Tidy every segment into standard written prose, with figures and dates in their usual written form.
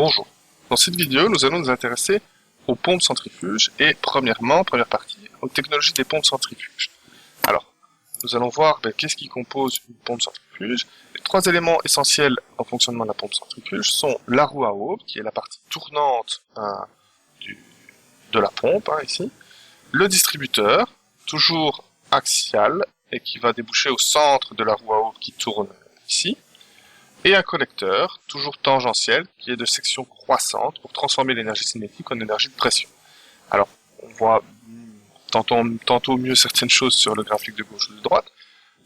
Bonjour. Dans cette vidéo, nous allons nous intéresser aux pompes centrifuges et première partie, aux technologies des pompes centrifuges. Alors, nous allons voir qu'est-ce qui compose une pompe centrifuge. Les trois éléments essentiels en fonctionnement de la pompe centrifuge sont la roue à aube, qui est la partie tournante de la pompe, ici, le distributeur, toujours axial, et qui va déboucher au centre de la roue à aube qui tourne ici, et un collecteur, toujours tangentiel, qui est de section croissante pour transformer l'énergie cinétique en énergie de pression. Alors, on voit tantôt mieux certaines choses sur le graphique de gauche ou de droite.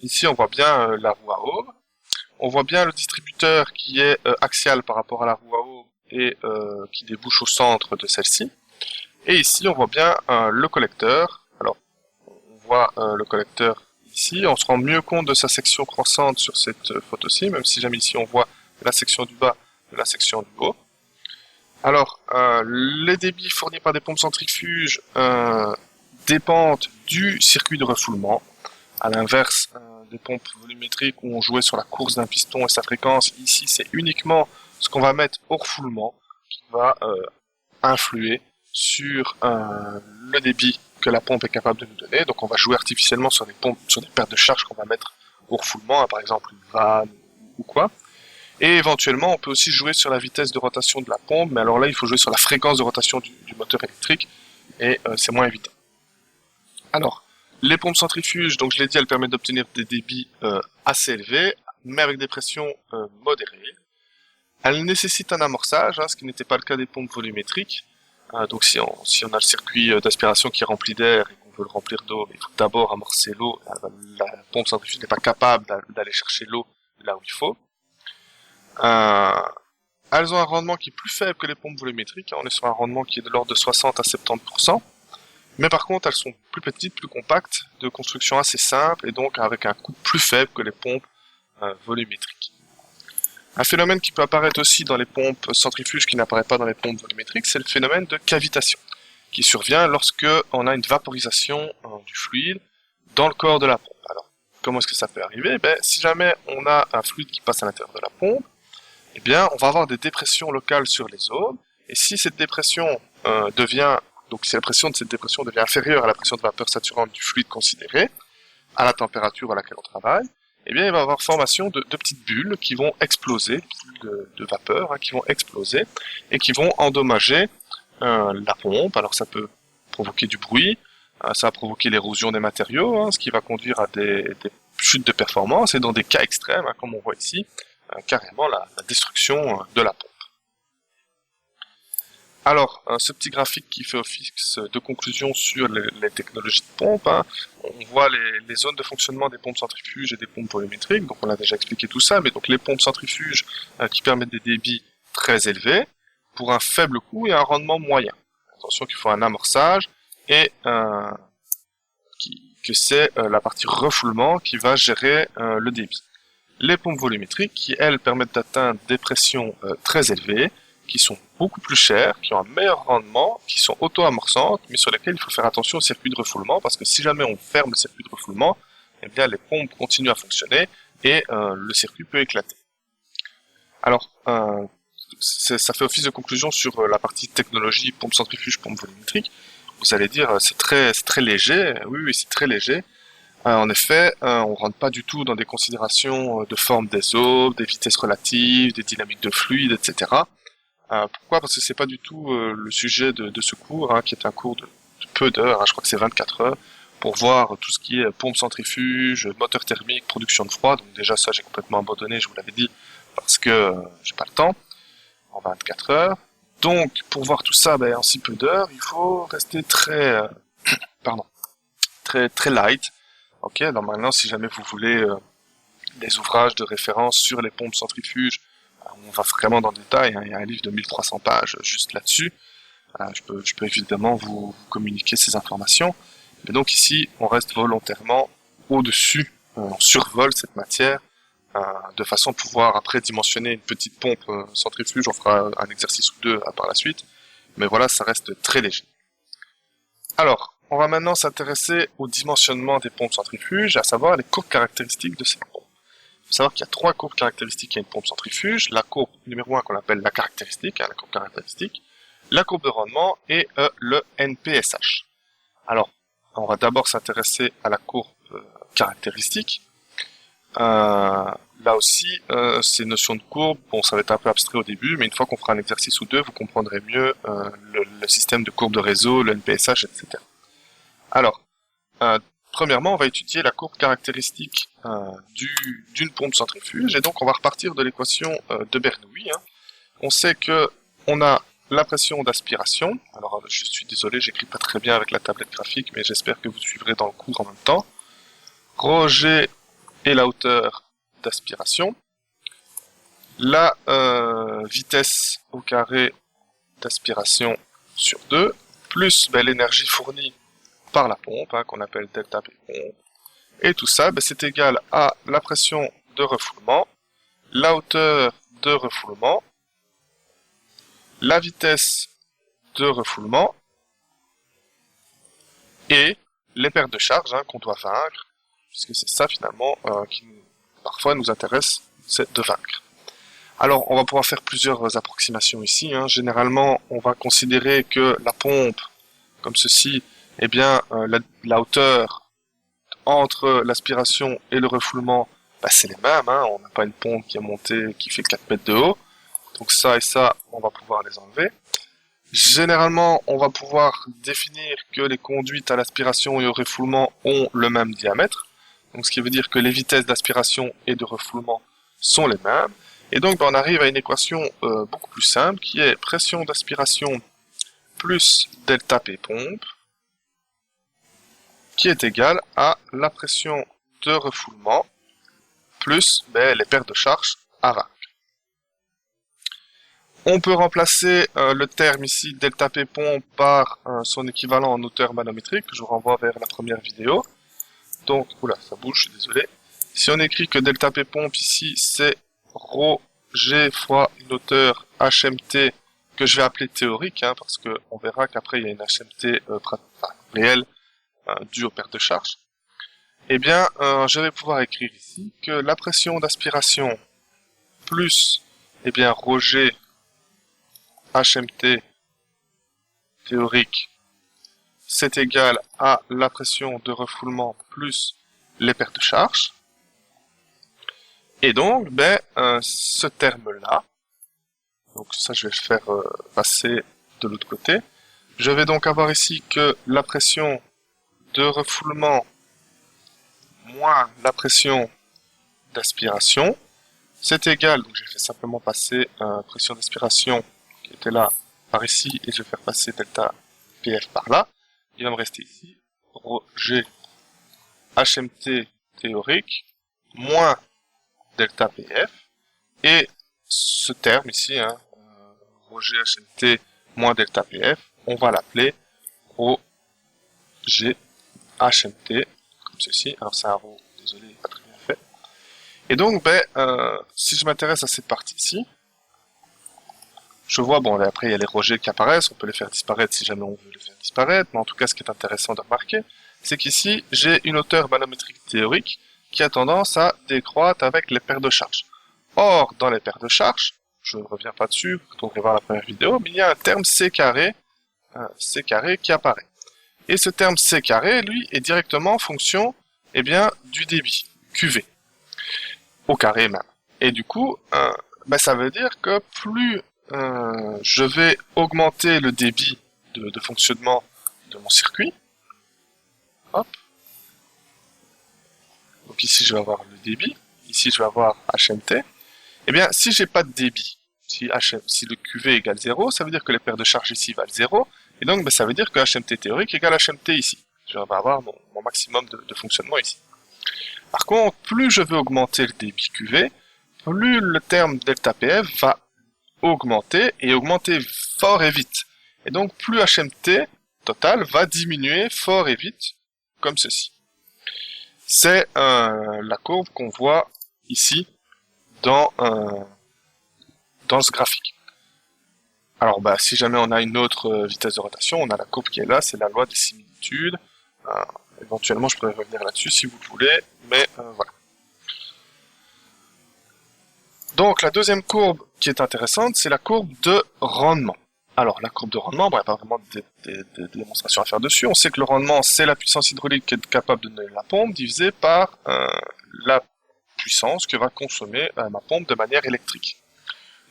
Ici, on voit bien la roue à aube. On voit bien le distributeur qui est axial par rapport à la roue à aube et qui débouche au centre de celle-ci. Et ici, on voit bien le collecteur. Alors, on voit le collecteur ici. On se rend mieux compte de sa section croissante sur cette photo-ci, même si jamais ici on voit la section du bas et la section du haut. Alors, les débits fournis par des pompes centrifuges dépendent du circuit de refoulement. À l'inverse des pompes volumétriques où on jouait sur la course d'un piston et sa fréquence, ici c'est uniquement ce qu'on va mettre au refoulement qui va influer sur le débit que la pompe est capable de nous donner. Donc on va jouer artificiellement sur des pompes, sur des pertes de charge qu'on va mettre au refoulement, par exemple une vanne ou quoi. Et éventuellement on peut aussi jouer sur la vitesse de rotation de la pompe, mais alors là il faut jouer sur la fréquence de rotation du moteur électrique, et c'est moins évident. Alors, les pompes centrifuges, donc je l'ai dit, elles permettent d'obtenir des débits assez élevés, mais avec des pressions modérées. Elles nécessitent un amorçage, ce qui n'était pas le cas des pompes volumétriques. Donc si on a le circuit d'aspiration qui est rempli d'air et qu'on veut le remplir d'eau, il faut d'abord amorcer l'eau. La pompe centrifuge n'est pas capable d'aller chercher l'eau là où il faut. Elles ont un rendement qui est plus faible que les pompes volumétriques. On est sur un rendement qui est de l'ordre de 60 à 70%. Mais par contre, elles sont plus petites, plus compactes, de construction assez simple et donc avec un coût plus faible que les pompes volumétriques. Un phénomène qui peut apparaître aussi dans les pompes centrifuges qui n'apparaît pas dans les pompes volumétriques, c'est le phénomène de cavitation, qui survient lorsque on a une vaporisation du fluide dans le corps de la pompe. Alors, comment est-ce que ça peut arriver? Si jamais on a un fluide qui passe à l'intérieur de la pompe, eh bien, on va avoir des dépressions locales sur les zones, et si cette dépression donc si la pression de cette dépression devient inférieure à la pression de vapeur saturante du fluide considéré, à la température à laquelle on travaille, eh bien, il va y avoir formation de petites bulles qui vont exploser, de vapeur, qui vont exploser, et qui vont endommager la pompe. Alors ça peut provoquer du bruit, ça va provoquer l'érosion des matériaux, ce qui va conduire à des chutes de performance, et dans des cas extrêmes, comme on voit ici, carrément la destruction de la pompe. Alors, ce petit graphique qui fait office de conclusion sur les technologies de pompe, on voit les zones de fonctionnement des pompes centrifuges et des pompes volumétriques, donc on a déjà expliqué tout ça, mais donc les pompes centrifuges qui permettent des débits très élevés, pour un faible coût et un rendement moyen. Attention qu'il faut un amorçage, et que c'est la partie refoulement qui va gérer le débit. Les pompes volumétriques qui, elles, permettent d'atteindre des pressions très élevées, qui sont beaucoup plus chères, qui ont un meilleur rendement, qui sont auto-amorçantes, mais sur lesquelles il faut faire attention au circuit de refoulement, parce que si jamais on ferme le circuit de refoulement, eh bien les pompes continuent à fonctionner et le circuit peut éclater. Alors, ça fait office de conclusion sur la partie technologie, pompe centrifuge, pompe volumétrique. Vous allez dire, c'est très léger. Oui, c'est très léger. En effet, on rentre pas du tout dans des considérations de forme des aubes, des vitesses relatives, des dynamiques de fluide, etc. Pourquoi? Parce que c'est pas du tout le sujet de ce cours, qui est un cours de peu d'heures, je crois que c'est 24 heures, pour voir tout ce qui est pompe centrifuge, moteur thermique, production de froid. Donc déjà ça j'ai complètement abandonné, je vous l'avais dit, parce que j'ai pas le temps, en 24 heures. Donc pour voir tout ça en si peu d'heures, il faut rester très light. Ok, donc maintenant si jamais vous voulez des ouvrages de référence sur les pompes centrifuges, on va vraiment dans le détail, il y a un livre de 1300 pages juste là-dessus. Je peux évidemment vous communiquer ces informations. Mais donc ici, on reste volontairement au-dessus, on survole cette matière, de façon à pouvoir après dimensionner une petite pompe centrifuge. On fera un exercice ou deux par la suite. Mais voilà, ça reste très léger. Alors, on va maintenant s'intéresser au dimensionnement des pompes centrifuges, à savoir les courtes caractéristiques de ces pompes. Il faut savoir qu'il y a trois courbes caractéristiques à une pompe centrifuge. La courbe numéro 1 qu'on appelle la caractéristique, la courbe caractéristique, la courbe de rendement et le NPSH. Alors, on va d'abord s'intéresser à la courbe caractéristique. Là aussi, ces notions de courbe, bon, ça va être un peu abstrait au début, mais une fois qu'on fera un exercice ou deux, vous comprendrez mieux le système de courbe de réseau, le NPSH, etc. Alors, premièrement, on va étudier la courbe caractéristique d'une pompe centrifuge, et donc on va repartir de l'équation de Bernoulli. On sait que on a la pression d'aspiration. Alors, je suis désolé, j'écris pas très bien avec la tablette graphique, mais j'espère que vous suivrez dans le cours en même temps. Rho G est la hauteur d'aspiration. La vitesse au carré d'aspiration sur 2, plus l'énergie fournie par la pompe, qu'on appelle delta P pompe. Et tout ça, c'est égal à la pression de refoulement, la hauteur de refoulement, la vitesse de refoulement et les pertes de charge qu'on doit vaincre, puisque c'est ça finalement qui parfois nous intéresse, c'est de vaincre. Alors on va pouvoir faire plusieurs approximations ici. Généralement on va considérer que la pompe, comme ceci, eh bien la hauteur entre l'aspiration et le refoulement, c'est les mêmes. On n'a pas une pompe qui est montée, qui fait 4 mètres de haut. Donc ça et ça, on va pouvoir les enlever. Généralement, on va pouvoir définir que les conduites à l'aspiration et au refoulement ont le même diamètre. Donc ce qui veut dire que les vitesses d'aspiration et de refoulement sont les mêmes. Et donc on arrive à une équation beaucoup plus simple qui est pression d'aspiration plus delta P pompe qui est égale à la pression de refoulement plus les pertes de charge à vaincre. On peut remplacer le terme ici delta P pompe par son équivalent en hauteur manométrique. Je vous renvoie vers la première vidéo. Donc, oula, ça bouge, je suis désolé. Si on écrit que delta P pompe ici, c'est rho G fois une hauteur HMT que je vais appeler théorique, parce que on verra qu'après il y a une HMT réelle due aux pertes de charge. Eh bien, je vais pouvoir écrire ici que la pression d'aspiration plus rho G HMT théorique, c'est égal à la pression de refoulement plus les pertes de charge. Et donc, ce terme-là, donc ça je vais le faire passer de l'autre côté. Je vais donc avoir ici que la pression de refoulement moins la pression d'aspiration, c'est égal, donc j'ai fait simplement passer pression d'aspiration qui était là par ici, et je vais faire passer delta PF par là. Il va me rester ici rho G HMT théorique moins delta PF, et ce terme ici, rho G HMT moins delta PF, on va l'appeler rho G HMT, comme ceci. Alors c'est un rho, désolé, pas très bien fait. Et donc, si je m'intéresse à cette partie-ci, je vois, bon, là, après il y a les rejets qui apparaissent, on peut les faire disparaître si jamais on veut les faire disparaître, mais en tout cas ce qui est intéressant de remarquer, c'est qu'ici j'ai une hauteur manométrique théorique qui a tendance à décroître avec les paires de charge. Or, dans les paires de charge, je ne reviens pas dessus, vous retournerez voir la première vidéo, mais il y a un terme C carré qui apparaît. Et ce terme C carré, lui, est directement en fonction du débit, QV, au carré même. Et du coup, ça veut dire que plus je vais augmenter le débit de fonctionnement de mon circuit. Hop. Donc ici je vais avoir le débit, ici je vais avoir HMT. Eh bien, si j'ai pas de débit, si le QV égale 0, ça veut dire que les paires de charge ici valent 0, et donc ça veut dire que HMT théorique égale HMT ici. Je vais avoir mon maximum de fonctionnement ici. Par contre, plus je veux augmenter le débit QV, plus le terme delta PF va augmenter, et augmenter fort et vite. Et donc plus HMT total va diminuer fort et vite, comme ceci. C'est la courbe qu'on voit ici dans ce graphique. Alors si jamais on a une autre vitesse de rotation, on a la courbe qui est là, c'est la loi des similitudes. Éventuellement je pourrais revenir là-dessus si vous le voulez, mais voilà. Donc la deuxième courbe qui est intéressante, c'est la courbe de rendement. Alors la courbe de rendement, bon, il n'y a pas vraiment de démonstration à faire dessus. On sait que le rendement, c'est la puissance hydraulique qui est capable de donner la pompe divisée par la puissance que va consommer ma pompe de manière électrique.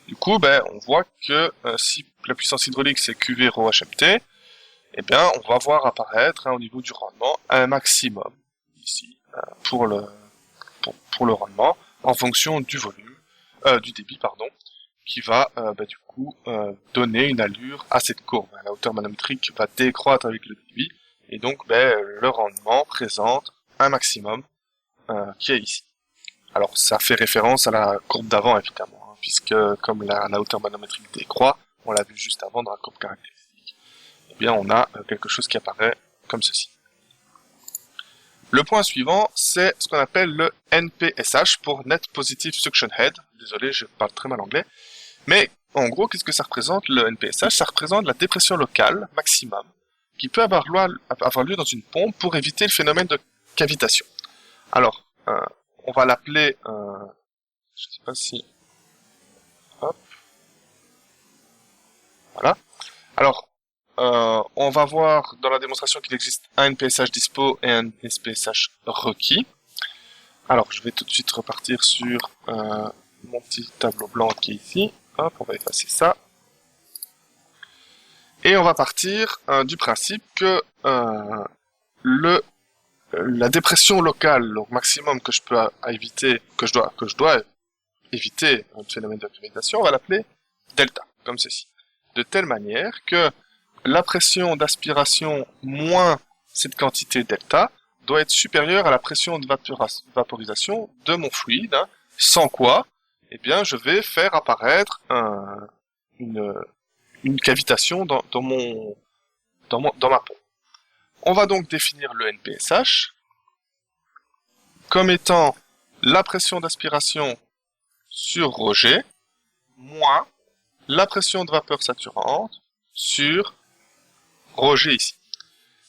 Du coup, on voit que si la puissance hydraulique c'est QV rho HMT, eh bien, on va voir apparaître au niveau du rendement un maximum ici pour le rendement en fonction du volume, du débit pardon, qui va du coup donner une allure à cette courbe. La hauteur manométrique va décroître avec le débit et donc le rendement présente un maximum qui est ici. Alors ça fait référence à la courbe d'avant évidemment, hein, puisque comme la hauteur manométrique décroît, on l'a vu juste avant dans la courbe caractéristique, eh bien on a quelque chose qui apparaît comme ceci. Le point suivant, c'est ce qu'on appelle le NPSH pour Net Positive Suction Head. Désolé, je parle très mal anglais. Mais en gros, qu'est-ce que ça représente le NPSH? Ça représente la dépression locale maximum qui peut avoir lieu dans une pompe pour éviter le phénomène de cavitation. Alors, on va l'appeler, je sais pas si, hop, voilà. Alors, on va voir dans la démonstration qu'il existe un NPSH dispo et un NPSH requis. Alors, je vais tout de suite repartir sur mon petit tableau blanc qui est ici. Hop, on va effacer ça. Et on va partir du principe que la dépression locale, donc maximum que je peux éviter, que je dois éviter un phénomène de cavitation, on va l'appeler delta, comme ceci. De telle manière que la pression d'aspiration moins cette quantité delta doit être supérieure à la pression de vaporisation de mon fluide, hein, sans quoi, eh bien, je vais faire apparaître une cavitation dans ma pompe. On va donc définir le NPSH comme étant la pression d'aspiration sur ρg moins la pression de vapeur saturante sur ρg ici.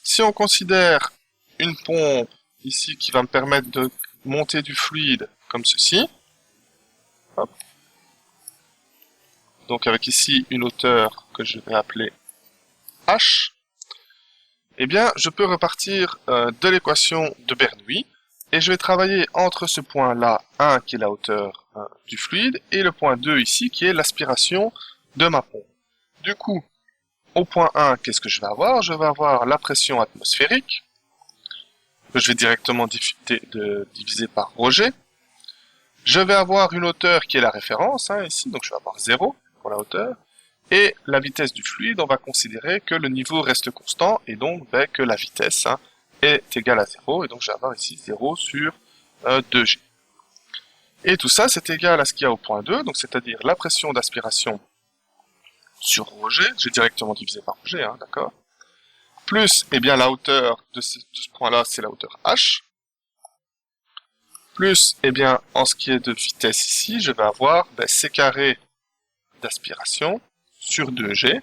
Si on considère une pompe ici qui va me permettre de monter du fluide comme ceci, hop. Donc avec ici une hauteur que je vais appeler H, eh bien je peux repartir de l'équation de Bernoulli et je vais travailler entre ce point-là, 1 qui est la hauteur du fluide, et le point 2 ici qui est l'aspiration de ma pompe. Du coup, au point 1, qu'est-ce que je vais avoir? Je vais avoir la pression atmosphérique, que je vais directement diviser par ρg. Je vais avoir une hauteur qui est la référence, hein, ici, donc je vais avoir 0 pour la hauteur. Et la vitesse du fluide, on va considérer que le niveau reste constant, et donc que la vitesse est égale à 0, et donc je vais avoir ici 0 sur 2G. Et tout ça, c'est égal à ce qu'il y a au point 2, donc c'est-à-dire la pression d'aspiration sur ρg, j'ai directement divisé par ρg, hein, d'accord, plus, eh bien, la hauteur de ce point-là, c'est la hauteur h, plus, eh bien, en ce qui est de vitesse ici, je vais avoir c carré d'aspiration sur 2G,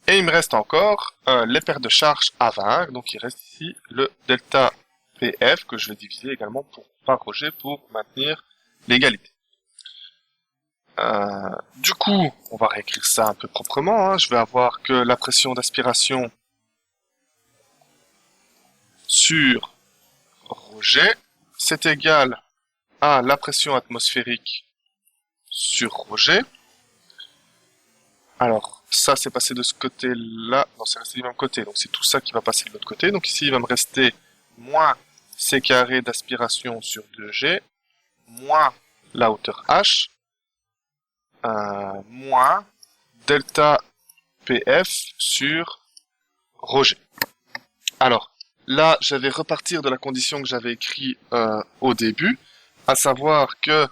et il me reste encore les paires de charges à vaincre, donc il reste ici le delta PF que je vais diviser également par ρg pour maintenir l'égalité. Du coup, on va réécrire ça un peu proprement, hein. Je vais avoir que la pression d'aspiration sur ρg, c'est égal à la pression atmosphérique sur ρg. Alors, ça c'est passé de ce côté-là, non c'est resté du même côté, donc c'est tout ça qui va passer de l'autre côté. Donc ici il va me rester moins c carré d'aspiration sur 2G, moins la hauteur h, moins delta PF sur ρg. Alors, là, je vais repartir de la condition que j'avais écrite au début, à savoir que...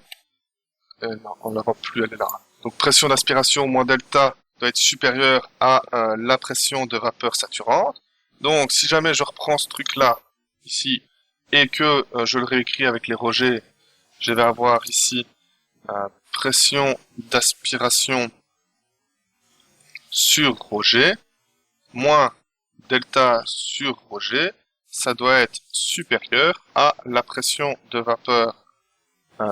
non, on ne la voit plus, elle est là. Donc, pression d'aspiration moins delta doit être supérieure à la pression de vapeur saturante. Donc, si jamais je reprends ce truc-là, ici, et que je le réécris avec les ρg, je vais avoir ici pression d'aspiration sur ρg, moins delta sur ρg, ça doit être supérieur à la pression de vapeur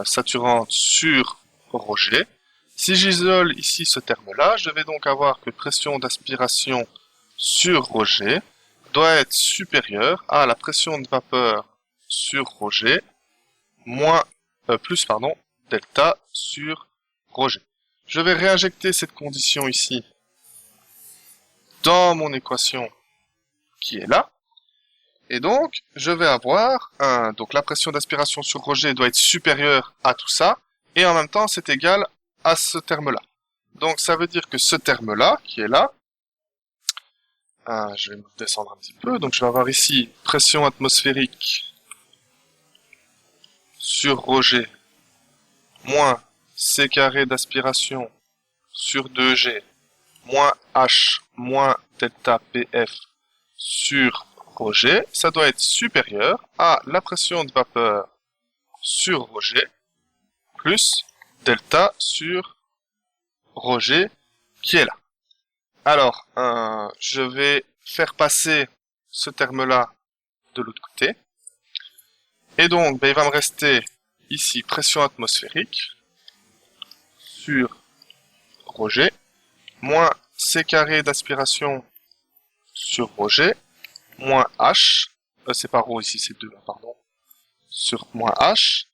saturante sur ρg. Si j'isole ici ce terme-là, je vais donc avoir que pression d'aspiration sur ρg doit être supérieure à la pression de vapeur sur ρg plus delta sur ρg. Je vais réinjecter cette condition ici dans mon équation qui est là. Et donc, je vais avoir donc la pression d'aspiration sur ρg doit être supérieure à tout ça, et en même temps, c'est égal à ce terme-là. Donc, ça veut dire que ce terme-là, qui est là, je vais me descendre un petit peu, donc je vais avoir ici pression atmosphérique sur ρg moins c carré d'aspiration sur 2g moins h moins delta pf sur ρg, ça doit être supérieur à la pression de vapeur sur ρg plus delta sur ρg qui est là. Alors, je vais faire passer ce terme-là de l'autre côté. Et donc, il va me rester ici pression atmosphérique sur ρg moins c carré d'aspiration sur ρg moins h, c'est pas ρ ici, c'est 2, pardon, sur moins h,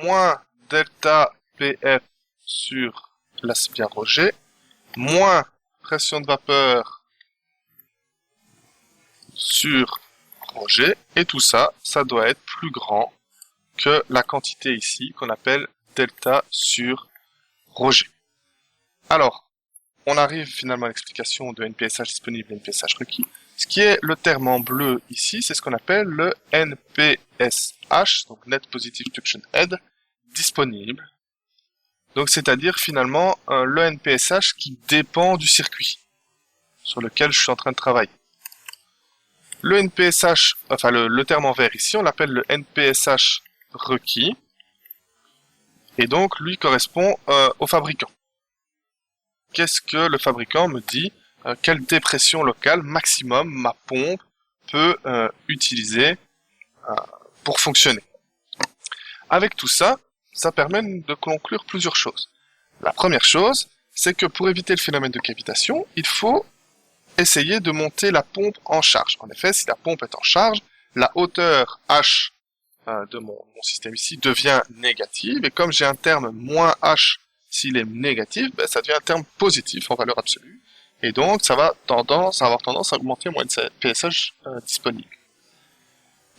moins delta pf sur l'aspire ρg, moins pression de vapeur sur ρg, et tout ça, ça doit être plus grand que la quantité ici qu'on appelle delta sur ρg. Alors, on arrive finalement à l'explication de NPSH disponible et NPSH requis. Ce qui est le terme en bleu ici, c'est ce qu'on appelle le NPSH, donc Net Positive Suction Head, disponible. Donc c'est-à-dire finalement le NPSH qui dépend du circuit sur lequel je suis en train de travailler. Le NPSH, enfin le terme en vert ici, on l'appelle le NPSH requis, et donc lui correspond au fabricant. Qu'est-ce que le fabricant me dit? Quelle dépression locale maximum ma pompe peut utiliser pour fonctionner. Avec tout ça, ça permet de conclure plusieurs choses. La première chose, c'est que pour éviter le phénomène de cavitation, il faut essayer de monter la pompe en charge. En effet, si la pompe est en charge, la hauteur H de mon système ici devient négative, et comme j'ai un terme moins H s'il est négatif, ben, ça devient un terme positif en valeur absolue, et donc ça va avoir tendance à augmenter moins de PSH disponible.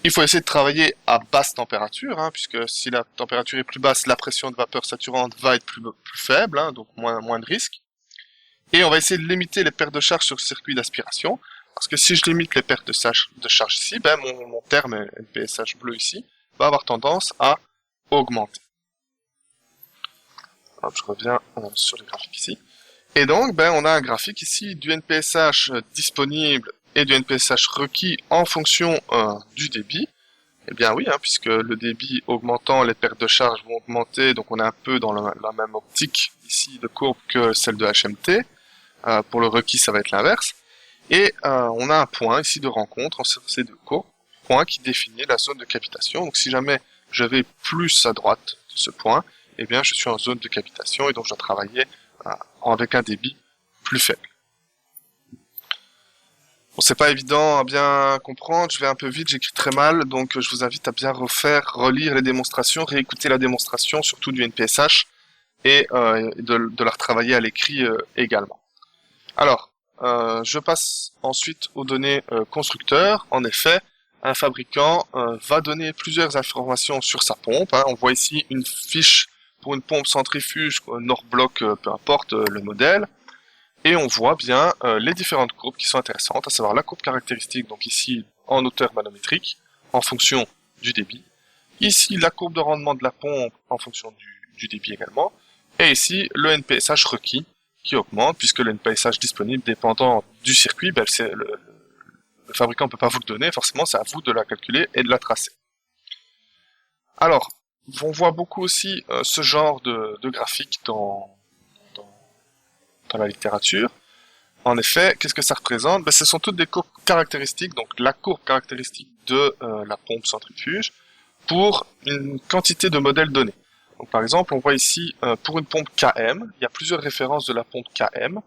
Il faut essayer de travailler à basse température, puisque si la température est plus basse, la pression de vapeur saturante va être plus faible, donc moins de risque. Et on va essayer de limiter les pertes de charge sur le circuit d'aspiration, parce que si je limite les pertes de charge ici, ben mon terme NPSH bleu ici va avoir tendance à augmenter. Alors, je reviens sur les graphiques ici. Et donc, on a un graphique ici du NPSH disponible et du NPSH requis en fonction du débit. Eh bien oui, puisque le débit augmentant, les pertes de charge vont augmenter, donc on est un peu dans la même optique ici de courbe que celle de HMT. Pour le requis, ça va être l'inverse. Et on a un point ici de rencontre entre ces deux courbes, point qui définit la zone de cavitation. Donc si jamais je vais plus à droite de ce point, eh bien je suis en zone de cavitation et donc je dois travailler avec un débit plus faible. Bon, c'est pas évident à bien comprendre, je vais un peu vite, j'écris très mal, donc je vous invite à bien relire les démonstrations, réécouter la démonstration, surtout du NPSH, et de la retravailler à l'écrit également. Alors, je passe ensuite aux données constructeurs. En effet, un fabricant va donner plusieurs informations sur sa pompe. On voit ici une fiche pour une pompe centrifuge, Norblock, peu importe le modèle. Et on voit bien les différentes courbes qui sont intéressantes, à savoir la courbe caractéristique, donc ici en hauteur manométrique, en fonction du débit. Ici, la courbe de rendement de la pompe en fonction du débit également. Et ici, le NPSH requis, qui augmente, puisque le NPSH disponible dépendant du circuit, le fabricant ne peut pas vous le donner, forcément c'est à vous de la calculer et de la tracer. Alors, on voit beaucoup aussi ce genre de graphique dans la littérature. En effet, qu'est-ce que ça représente? Ce sont toutes des courbes caractéristiques, donc la courbe caractéristique de la pompe centrifuge, pour une quantité de modèles donnés. Donc, par exemple, on voit ici, pour une pompe KM, il y a plusieurs références de la pompe KM,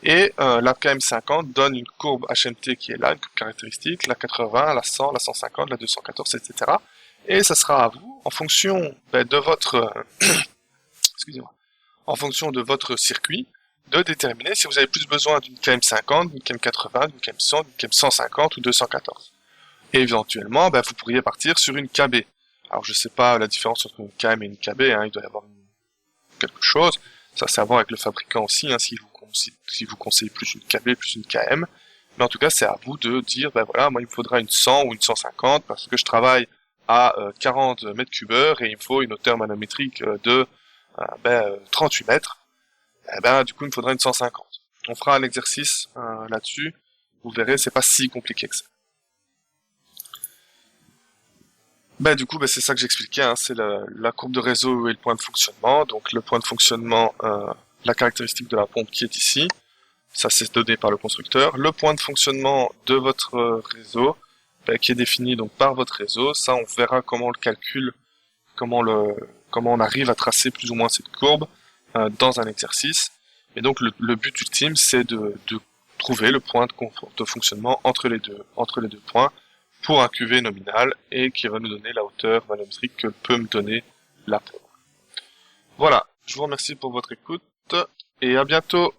et la KM50 donne une courbe HMT qui est là, une courbe caractéristique, la 80, la 100, la 150, la 214, etc. Et ça sera à vous, en fonction de votre, excusez-moi, en fonction de votre circuit, de déterminer si vous avez plus besoin d'une KM50, d'une KM80, d'une KM100, d'une KM150 ou 214. Et éventuellement, vous pourriez partir sur une KB. Alors je sais pas la différence entre une KM et une KB, hein, il doit y avoir quelque chose. Ça c'est à voir avec le fabricant aussi, hein, si vous conseillez plus une KB, plus une KM. Mais en tout cas, c'est à vous de dire, voilà, moi il me faudra une 100 ou une 150 parce que je travaille à 40 mètres cubes heure et il me faut une hauteur manométrique de 38 mètres. Du coup, il me faudra une 150. On fera un exercice là-dessus. Vous verrez, c'est pas si compliqué que ça. Du coup, c'est ça que j'expliquais, hein, c'est la courbe de réseau et le point de fonctionnement. Donc le point de fonctionnement, la caractéristique de la pompe qui est ici, ça c'est donné par le constructeur. Le point de fonctionnement de votre réseau, qui est défini donc par votre réseau, ça on verra comment on le calcule, comment on arrive à tracer plus ou moins cette courbe dans un exercice. Et donc le but ultime, c'est de trouver le point de fonctionnement entre les deux points, pour un QV nominal et qui va nous donner la hauteur manométrique que peut me donner la pompe. Voilà, je vous remercie pour votre écoute et à bientôt.